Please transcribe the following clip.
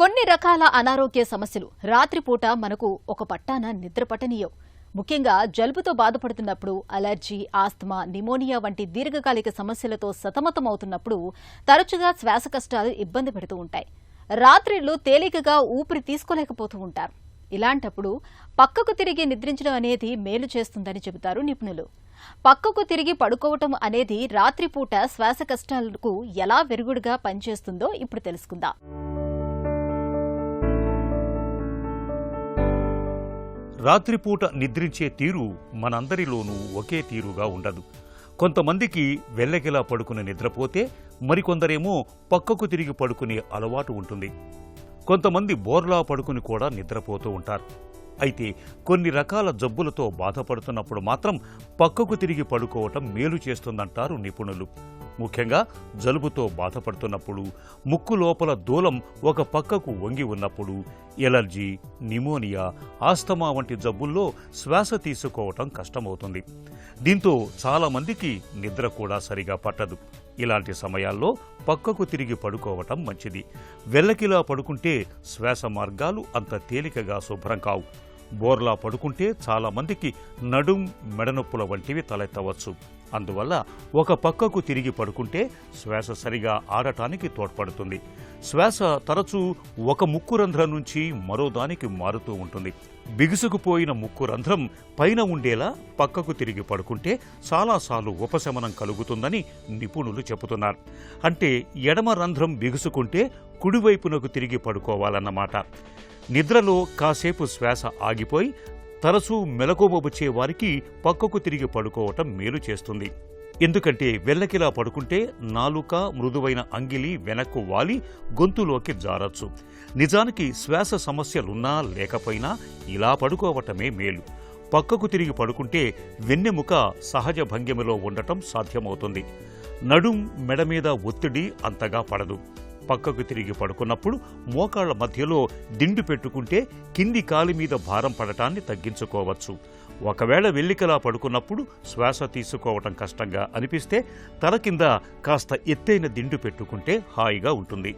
కొన్ని రకాల అనారోగ్య సమస్యలు రాత్రిపూట మనకు ఒక పట్టాన నిద్ర పట్టనీయవు. ముఖ్యంగా జలుబుతో బాధపడుతున్నప్పుడు, అలర్జీ, ఆస్తమా, నిమోనియా వంటి దీర్ఘకాలిక సమస్యలతో సతమతమవుతున్నప్పుడు తరచుగా శ్వాస కష్టాలు ఇబ్బంది పెడుతూ ఉంటాయి. రాత్రిళ్లు తేలికగా ఊపిరి తీసుకోలేకపోతూ ఉంటారు. ఇలాంటప్పుడు పక్కకు తిరిగి నిద్రించడం అనేది మేలు చేస్తుందని చెబుతారు నిపుణులు. పక్కకు తిరిగి పడుకోవటం అనేది రాత్రిపూట శ్వాస కష్టాలకు ఎలా వెరుగుడుగా పనిచేస్తుందో ఇప్పుడు తెలుసుకుందాం. రాత్రిపూట నిద్రించే తీరు మనందరిలోనూ ఒకే తీరుగా ఉండదు. కొంతమందికి వెల్లకిలా పడుకుని నిద్రపోతే మరికొందరేమో పక్కకు తిరిగి పడుకునే అలవాటు ఉంటుంది. కొంతమంది బోర్లా పడుకుని కూడా నిద్రపోతూ ఉంటారు. అయితే కొన్ని రకాల జబ్బులతో బాధపడుతున్నప్పుడు మాత్రం పక్కకు తిరిగి పడుకోవటం మేలు చేస్తుందంటారు నిపుణులు. ముఖ్యంగా జలుబుతో బాధపడుతున్నప్పుడు, ముక్కు లోపల దూలం ఒక పక్కకు వంగి ఉన్నప్పుడు, ఎలర్జీ, నిమోనియా, ఆస్తమా వంటి జబ్బుల్లో శ్వాస తీసుకోవటం కష్టమవుతుంది. దీంతో చాలామందికి నిద్ర కూడా సరిగా పట్టదు. ఇలాంటి సమయాల్లో పక్కకు తిరిగి పడుకోవటం మంచిది. వెల్లకిలా పడుకుంటే శ్వాస మార్గాలు అంత తేలికగా శుభ్రం కావు. బోర్లా పడుకుంటే చాలామందికి నడుం, మెడనొప్పుల వంటివి తలెత్తవచ్చు. అందువల్ల ఒక పక్కకు తిరిగి పడుకుంటే శ్వాస సరిగా ఆడటానికి తోడ్పడుతుంది. శ్వాస తరచూ ఒక ముక్కు రంధ్రం నుంచి మరో దానికి మారుతూ ఉంటుంది. బిగుసుకుపోయిన ముక్కు రంధ్రం పైన ఉండేలా పక్కకు తిరిగి పడుకుంటే చాలాసార్లు ఉపశమనం కలుగుతుందని నిపుణులు చెబుతున్నారు. అంటే ఎడమ రంధ్రం బిగుసుకుంటే కుడివైపునకు తిరిగి పడుకోవాలన్నమాట. నిద్రలో కాసేపు శ్వాస ఆగిపోయి తరచూ మెలకువ వచ్చే వారికి పక్కకు తిరిగి పడుకోవటం మేలు చేస్తుంది. ఎందుకంటే వెల్లకిలా పడుకుంటే నాలుక, మృదువైన అంగిలి వెనక్కు వాలి గొంతులోకి జారచ్చు. నిజానికి శ్వాస సమస్యలున్నా లేకపోయినా ఇలా పడుకోవటమే మేలు. పక్కకు తిరిగి పడుకుంటే వెన్నెముక సహజ భంగిమలో ఉండటం సాధ్యమవుతుంది. నడుం, మెడ మీద ఒత్తిడి అంతగా పడదు. పక్కకు తిరిగి పడుకున్నప్పుడు మోకాళ్ల మధ్యలో దిండు పెట్టుకుంటే కింది కాలి మీద భారం పడటాన్ని తగ్గించుకోవచ్చు. ఒకవేళ వెల్లికలా పడుకున్నప్పుడు శ్వాస తీసుకోవటం కష్టంగా అనిపిస్తే తల కింద కాస్త ఎత్తైన దిండు పెట్టుకుంటే హాయిగా ఉంటుంది.